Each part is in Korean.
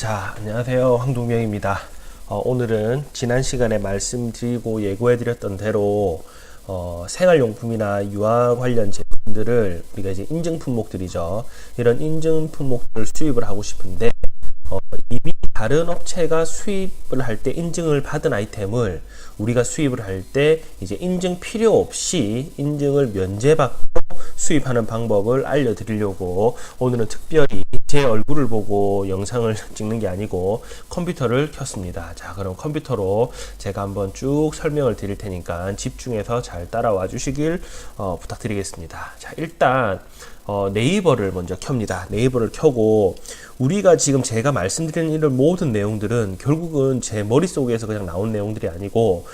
자, 안녕하세요. 황동명입니다. 오늘은 지난 시간에 말씀드리고 예고해드렸던 대로 생활용품이나 유아 관련 제품들을 우리가 이제 인증 품목들이죠. 이런 인증 품목들을 수입을 하고 싶은데 이미 다른 업체가 수입을 할 때 인증을 받은 아이템을 우리가 수입을 할 때 이제 인증 필요 없이 인증을 면제받고 수입하는 방법을 알려드리려고 오늘은 특별히 제 얼굴을 보고 영상을 찍는 게 아니고 컴퓨터를 켰습니다. 자, 그럼 컴퓨터로 제가 한번 쭉 설명을 드릴 테니까 집중해서 잘 따라와 주시길 부탁드리겠습니다. 자, 일단 네이버를 먼저 켭니다. 네이버를 켜고 우리가 지금 제가 말씀드리는 이런 모든 내용들은 결국은 제 머릿속에서 그냥 나온 내용들이 아니고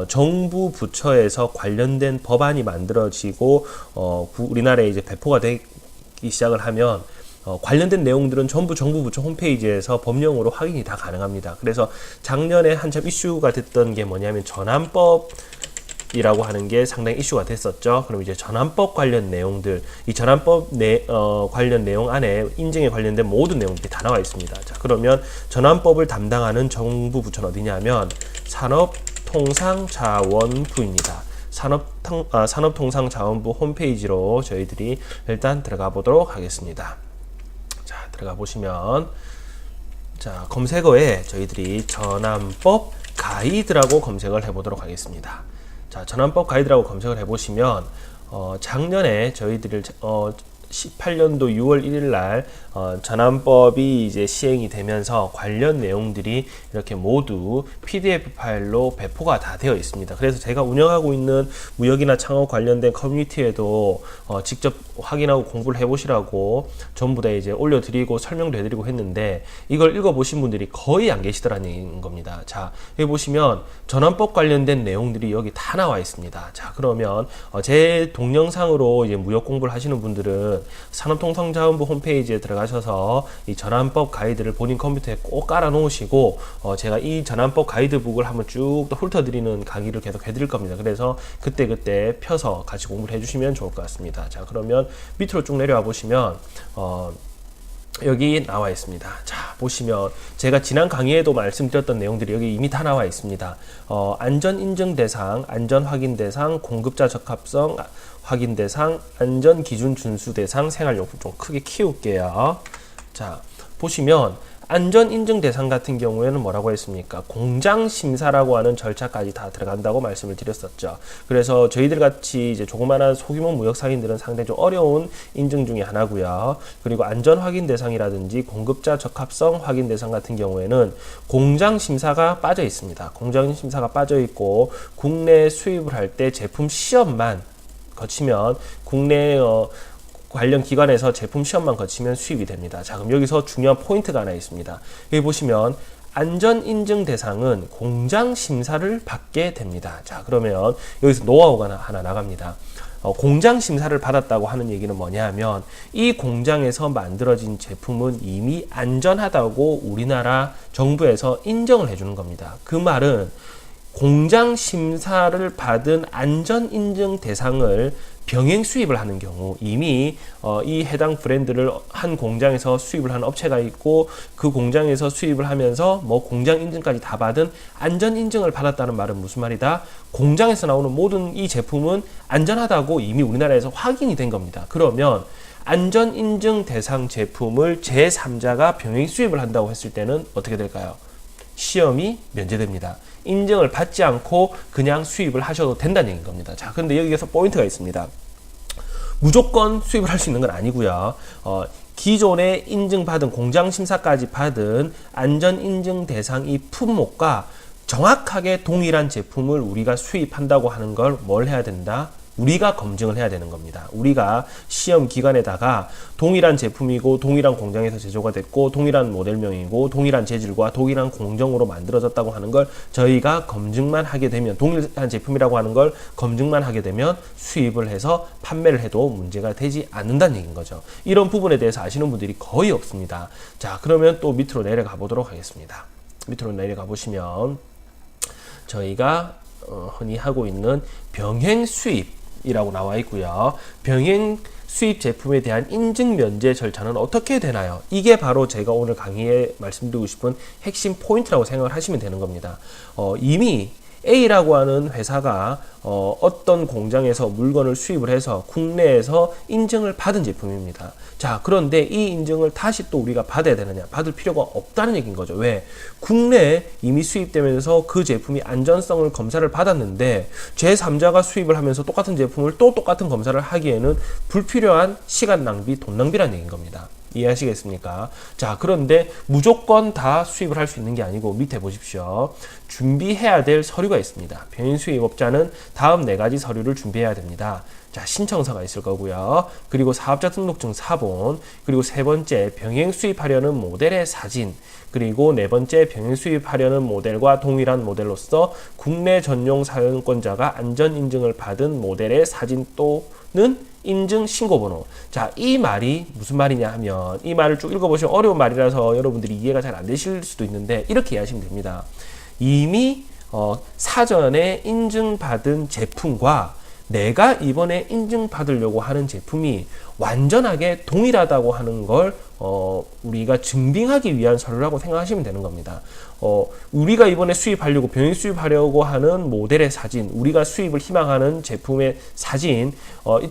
정부 부처에서 관련된 법안이 만들어지고 우리나라에 이제 배포가 되기 시작을 하면 관련된 내용들은 전부 정부 부처 홈페이지에서 법령으로 확인이 다 가능합니다. 그래서 작년에 한참 이슈가 됐던 게 뭐냐면 전환법 이라고 하는 게 상당히 이슈가 됐었죠. 그럼 이제 전환법 관련 내용들, 이 전환법 관련 내용 안에 인증에 관련된 모든 내용들이 다 나와 있습니다. 자, 그러면 전환법을 담당하는 정부 부처는 어디냐면 산업통상자원부입니다. 산업통상자원부 홈페이지로 저희들이 일단 들어가 보도록 하겠습니다. 자, 들어가 보시면 자, 검색어에 저희들이 전환법 가이드라고 검색을 해보도록 하겠습니다. 자, 전환법 가이드라고 검색을 해보시면 작년에 저희들이 18년도 6월 1일 날 전환법이 이제 시행이 되면서 관련 내용들이 이렇게 모두 PDF 파일로 배포가 다 되어 있습니다. 그래서 제가 운영하고 있는 무역이나 창업 관련된 커뮤니티에도 직접 확인하고 공부를 해보시라고 전부 다 이제 올려드리고 설명도 해드리고 했는데 이걸 읽어보신 분들이 거의 안 계시더라는 겁니다. 자, 여기 보시면 전환법 관련된 내용들이 여기 다 나와 있습니다. 자, 그러면 제 동영상으로 이제 무역 공부를 하시는 분들은 산업통상자원부 홈페이지에 들어가셔서 이 전환법 가이드를 본인 컴퓨터에 꼭 깔아 놓으시고 제가 이 전환법 가이드북을 한번 쭉 또 훑어드리는 강의를 계속 해드릴 겁니다. 그래서 그때 펴서 같이 공부를 해주시면 좋을 것 같습니다. 자, 그러면 밑으로 쭉 내려와 보시면 여기 나와 있습니다. 자, 보시면 제가 지난 강의에도 말씀드렸던 내용들이 여기 이미 다 나와 있습니다. 안전인증 대상, 안전확인 대상, 공급자 적합성 확인 대상, 안전기준 준수 대상, 생활용품 좀 크게 키울게요. 자, 보시면 안전인증 대상 같은 경우에는 뭐라고 했습니까? 공장심사라고 하는 절차까지 다 들어간다고 말씀을 드렸었죠. 그래서 저희들 같이 이제 조그마한 소규모 무역상인들은 상당히 좀 어려운 인증 중에 하나고요. 그리고 안전확인 대상이라든지 공급자 적합성 확인 대상 같은 경우에는 공장심사가 빠져 있습니다. 공장심사가 빠져 있고 국내 수입을 할 때 제품 시험만 거치면 국내 관련 기관에서 제품 시험만 거치면 수입이 됩니다. 자, 그럼 여기서 중요한 포인트가 하나 있습니다. 여기 보시면 안전인증 대상은 공장 심사를 받게 됩니다. 자, 그러면 여기서 노하우가 하나 나갑니다. 공장 심사를 받았다고 하는 얘기는 뭐냐 하면 이 공장에서 만들어진 제품은 이미 안전하다고 우리나라 정부에서 인정을 해주는 겁니다. 그 말은 공장 심사를 받은 안전인증 대상을 병행 수입을 하는 경우 이미 이 해당 브랜드를 한 공장에서 수입을 하는 업체가 있고 그 공장에서 수입을 하면서 뭐 공장 인증까지 다 받은 안전 인증을 받았다는 말은 무슨 말이다? 공장에서 나오는 모든 이 제품은 안전하다고 이미 우리나라에서 확인이 된 겁니다. 그러면 안전 인증 대상 제품을 제3자가 병행 수입을 한다고 했을 때는 어떻게 될까요? 시험이 면제됩니다. 인증을 받지 않고 그냥 수입을 하셔도 된다는 얘기인 겁니다. 자, 근데 여기에서 포인트가 있습니다. 무조건 수입을 할 수 있는 건 아니고요. 기존에 인증받은 공장심사까지 받은 안전인증 대상 이 품목과 정확하게 동일한 제품을 우리가 수입한다고 하는 걸 뭘 해야 된다? 우리가 검증을 해야 되는 겁니다. 우리가 시험 기관에다가 동일한 제품이고 동일한 공장에서 제조가 됐고 동일한 모델명이고 동일한 재질과 동일한 공정으로 만들어졌다고 하는 걸 저희가 검증만 하게 되면 동일한 제품이라고 하는 걸 검증만 하게 되면 수입을 해서 판매를 해도 문제가 되지 않는다는 얘기인 거죠. 이런 부분에 대해서 아시는 분들이 거의 없습니다. 자, 그러면 또 밑으로 내려가 보도록 하겠습니다. 밑으로 내려가 보시면 저희가 흔히 하고 있는 병행 수입 제품이라고 나와 있고요. 병행 수입 제품에 대한 인증 면제 절차는 어떻게 되나요? 이게 바로 제가 오늘 강의에 말씀드리고 싶은 핵심 포인트라고 생각을 하시면 되는 겁니다. 이미 A라고 하는 회사가 어떤 공장에서 물건을 수입을 해서 국내에서 인증을 받은 제품입니다. 자, 그런데 이 인증을 다시 또 우리가 받아야 되느냐? 받을 필요가 없다는 얘기인 거죠. 왜? 국내에 이미 수입되면서 그 제품이 안전성을 검사를 받았는데 제3자가 수입을 하면서 똑같은 제품을 또 똑같은 검사를 하기에는 불필요한 시간 낭비, 돈 낭비라는 얘기인 겁니다. 이해하시겠습니까? 자, 그런데 무조건 다 수입을 할 수 있는 게 아니고 밑에 보십시오. 준비해야 될 서류가 있습니다. 병행 수입업자는 다음 4가지 서류를 준비해야 됩니다. 자, 신청서가 있을 거고요. 그리고 사업자 등록증 사본, 그리고 3번째 병행 수입하려는 모델의 사진, 그리고 4번째 병행 수입하려는 모델과 동일한 모델로서 국내 전용 사용권자가 안전 인증을 받은 모델의 사진 또는 인증 신고번호. 자, 이 말이 무슨 말이냐 하면 이 말을 쭉 읽어보시면 어려운 말이라서 여러분들이 이해가 잘 안 되실 수도 있는데 이렇게 이해하시면 됩니다. 이미 사전에 인증받은 제품과 내가 이번에 인증받으려고 하는 제품이 완전하게 동일하다고 하는 걸 우리가 증빙하기 위한 서류라고 생각하시면 되는 겁니다. 우리가 이번에 수입하려고 병행 수입하려고 하는 모델의 사진, 우리가 수입을 희망하는 제품의 사진,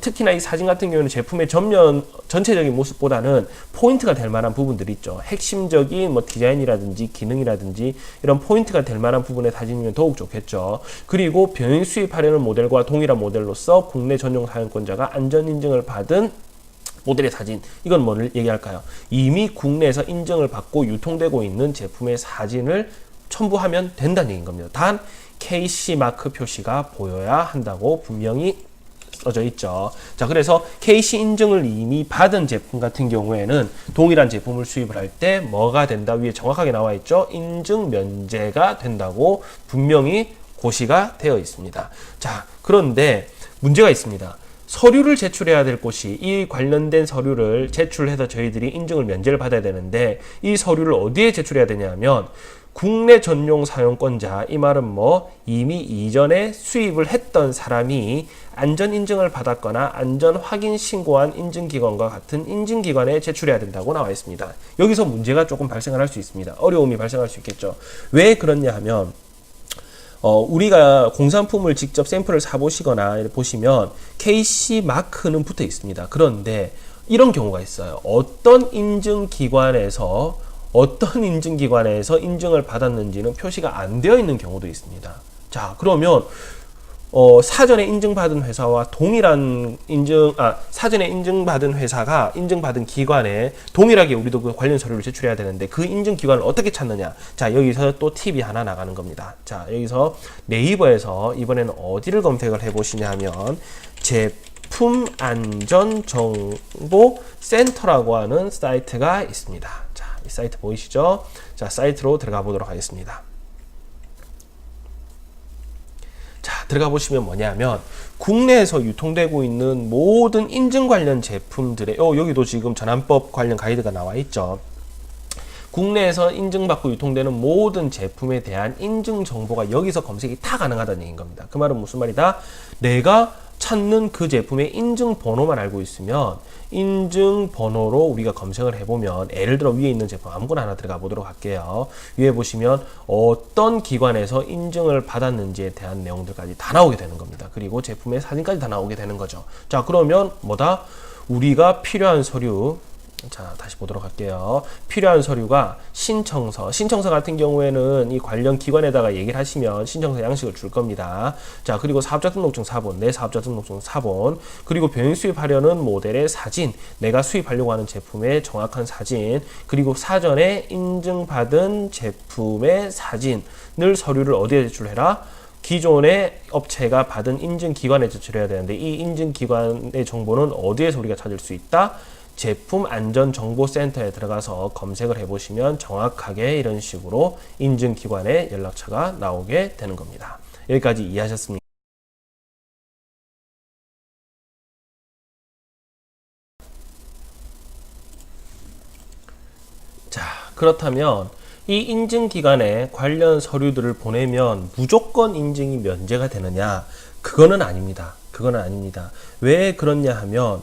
특히나 이 사진 같은 경우는 제품의 전체적인 모습보다는 포인트가 될 만한 부분들이 있죠. 핵심적인 뭐 디자인이라든지 기능이라든지 이런 포인트가 될 만한 부분의 사진이면 더욱 좋겠죠. 그리고 병행 수입하려는 모델과 동일한 모델로서 국내 전용 사용권자가 안전 인증을 받은 모델의 사진, 이건 뭐를 얘기할까요? 이미 국내에서 인증을 받고 유통되고 있는 제품의 사진을 첨부하면 된다는 얘기인 겁니다. 단 KC 마크 표시가 보여야 한다고 분명히 써져 있죠. 자, 그래서 KC 인증을 이미 받은 제품 같은 경우에는 동일한 제품을 수입을 할 때 뭐가 된다? 위에 정확하게 나와 있죠. 인증 면제가 된다고 분명히 고시가 되어 있습니다. 자, 그런데 문제가 있습니다. 서류를 제출해야 될 곳이 이 관련된 서류를 제출해서 저희들이 인증을 면제를 받아야 되는데 이 서류를 어디에 제출해야 되냐면 국내 전용 사용권자, 이 말은 뭐 이미 이전에 수입을 했던 사람이 안전 인증을 받았거나 안전 확인 신고한 인증기관과 같은 인증기관에 제출해야 된다고 나와 있습니다. 여기서 문제가 조금 발생을 할 수 있습니다. 어려움이 발생할 수 있겠죠. 왜 그렇냐 하면 우리가 공산품을 직접 샘플을 사보시거나 보시면 KC 마크는 붙어 있습니다. 그런데 이런 경우가 있어요. 어떤 인증기관에서 인증을 받았는지는 표시가 안 되어 있는 경우도 있습니다. 자, 그러면 사전에 인증받은 회사와 동일한 사전에 인증받은 회사가 인증받은 기관에 동일하게 우리도 그 관련 서류를 제출해야 되는데 그 인증기관을 어떻게 찾느냐. 자, 여기서 또 팁이 하나 나가는 겁니다. 자, 여기서 네이버에서 이번에는 어디를 검색을 해보시냐 하면 제품 안전 정보 센터라고 하는 사이트가 있습니다. 자, 이 사이트 보이시죠? 자, 사이트로 들어가 보도록 하겠습니다. 자, 들어가 보시면 뭐냐면 국내에서 유통되고 있는 모든 인증 관련 제품들의 여기도 지금 전환법 관련 가이드가 나와 있죠. 국내에서 인증받고 유통되는 모든 제품에 대한 인증 정보가 여기서 검색이 다 가능하다는 얘기인 겁니다. 그 말은 무슨 말이다? 내가 찾는 그 제품의 인증 번호만 알고 있으면 인증 번호로 우리가 검색을 해보면 예를 들어 위에 있는 제품 아무거나 하나 들어가 보도록 할게요. 위에 보시면 어떤 기관에서 인증을 받았는지에 대한 내용들까지 다 나오게 되는 겁니다. 그리고 제품의 사진까지 다 나오게 되는 거죠. 자, 그러면 뭐다? 우리가 필요한 서류, 자, 다시 보도록 할게요. 필요한 서류가 신청서 같은 경우에는 이 관련 기관에다가 얘기를 하시면 신청서 양식을 줄 겁니다. 자, 그리고 사업자 등록증 사본, 내 사업자 등록증 사본, 그리고 병행 수입하려는 모델의 사진, 내가 수입하려고 하는 제품의 정확한 사진, 그리고 사전에 인증받은 제품의 사진을 서류를 어디에 제출해라? 기존의 업체가 받은 인증기관에 제출해야 되는데 이 인증기관의 정보는 어디에서 우리가 찾을 수 있다? 제품 안전정보센터에 들어가서 검색을 해보시면 정확하게 이런 식으로 인증기관의 연락처가 나오게 되는 겁니다. 여기까지 이해하셨습니까? 자, 그렇다면 이 인증기관에 관련 서류들을 보내면 무조건 인증이 면제가 되느냐? 그거는 아닙니다. 그건 아닙니다. 왜 그렇냐 하면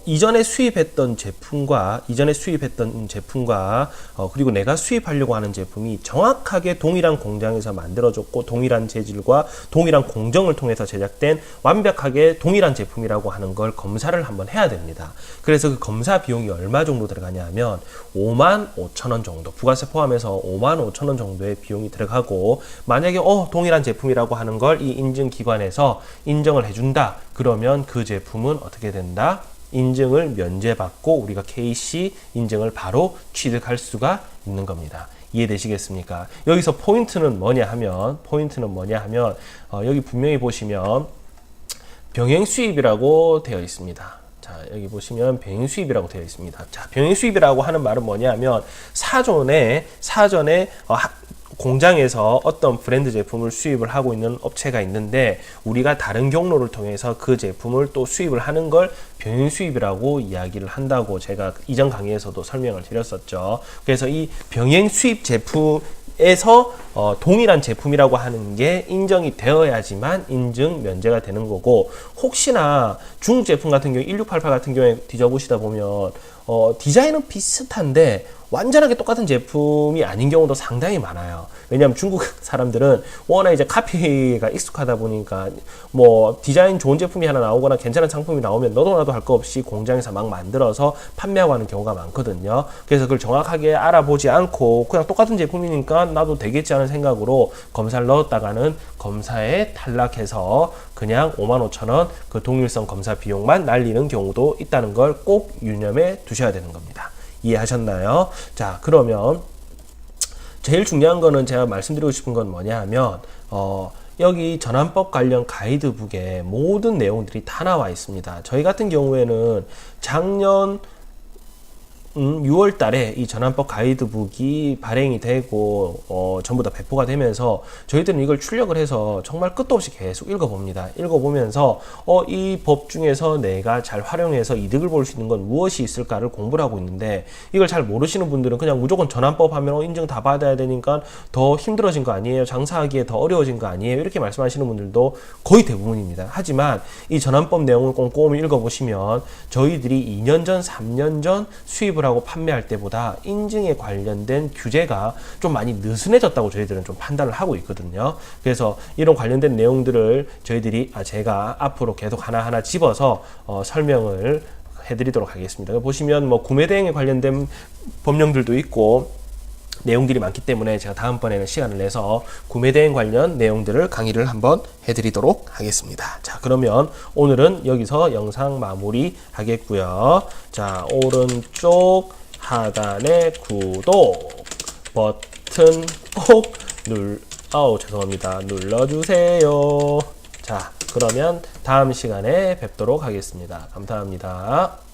이전에 수입했던 제품과 그리고 내가 수입하려고 하는 제품이 정확하게 동일한 공장에서 만들어졌고 동일한 재질과 동일한 공정을 통해서 제작된 완벽하게 동일한 제품이라고 하는 걸 검사를 한번 해야 됩니다. 그래서 그 검사 비용이 얼마 정도 들어가냐 하면 55,000원 정도, 부가세 포함해서 55,000원 정도의 비용이 들어가고, 만약에 동일한 제품이라고 하는 걸 이 인증기관에서 인정을 해준다 그러면 그 제품은 어떻게 된다? 인증을 면제받고 우리가 KC 인증을 바로 취득할 수가 있는 겁니다. 이해되시겠습니까? 여기서 포인트는 뭐냐 하면 여기 분명히 보시면 병행 수입이라고 되어 있습니다. 자, 여기 보시면 병행 수입이라고 되어 있습니다. 자, 병행 수입이라고 하는 말은 뭐냐면 사전에 공장에서 어떤 브랜드 제품을 수입을 하고 있는 업체가 있는데 우리가 다른 경로를 통해서 그 제품을 또 수입을 하는 걸 병행 수입이라고 이야기를 한다고 제가 이전 강의에서도 설명을 드렸었죠. 그래서 이 병행 수입 제품에서 동일한 제품이라고 하는 게 인정이 되어야지만 인증 면제가 되는 거고, 혹시나 중국 제품 같은 경우 1688 같은 경우에 뒤져보시다 보면 디자인은 비슷한데 완전하게 똑같은 제품이 아닌 경우도 상당히 많아요. 왜냐하면 중국 사람들은 워낙 이제 카피가 익숙하다 보니까 뭐 디자인 좋은 제품이 하나 나오거나 괜찮은 상품이 나오면 너도 나도 할 거 없이 공장에서 막 만들어서 판매하고 하는 경우가 많거든요. 그래서 그걸 정확하게 알아보지 않고 그냥 똑같은 제품이니까 나도 되겠지 하는 생각으로 검사를 넣었다가는 검사에 탈락해서 그냥 55,000원 그 동일성 검사 비용만 날리는 경우도 있다는 걸 꼭 유념해 두셔야 되는 겁니다. 이해하셨나요? 자, 그러면 제일 중요한 거는 제가 말씀드리고 싶은 건 뭐냐 하면 여기 전환법 관련 가이드북에 모든 내용들이 다 나와 있습니다. 저희 같은 경우에는 작년 6월 달에 이 전환법 가이드북이 발행이 되고 전부 다 배포가 되면서 저희들은 이걸 출력을 해서 정말 끝도 없이 계속 읽어봅니다. 읽어보면서 이 법 중에서 내가 잘 활용해서 이득을 볼 수 있는 건 무엇이 있을까를 공부를 하고 있는데, 이걸 잘 모르시는 분들은 그냥 무조건 전환법 하면 인증 다 받아야 되니까 더 힘들어진 거 아니에요? 장사하기에 더 어려워진 거 아니에요? 이렇게 말씀하시는 분들도 거의 대부분입니다. 하지만 이 전환법 내용을 꼼꼼히 읽어보시면 저희들이 2년 전, 3년 전 수입을 하고 판매할 때보다 인증에 관련된 규제가 좀 많이 느슨해졌다고 저희들은 좀 판단을 하고 있거든요. 그래서 이런 관련된 내용들을 저희들이 제가 앞으로 계속 하나하나 집어서 설명을 해드리도록 하겠습니다. 보시면 뭐 구매 대행에 관련된 법령들도 있고 내용들이 많기 때문에 제가 다음번에는 시간을 내서 구매 대행 관련 내용들을 강의를 한번 해드리도록 하겠습니다. 자, 그러면 오늘은 여기서 영상 마무리 하겠고요. 자, 오른쪽 하단에 구독 버튼 꼭 눌러주세요. 자, 그러면 다음 시간에 뵙도록 하겠습니다. 감사합니다.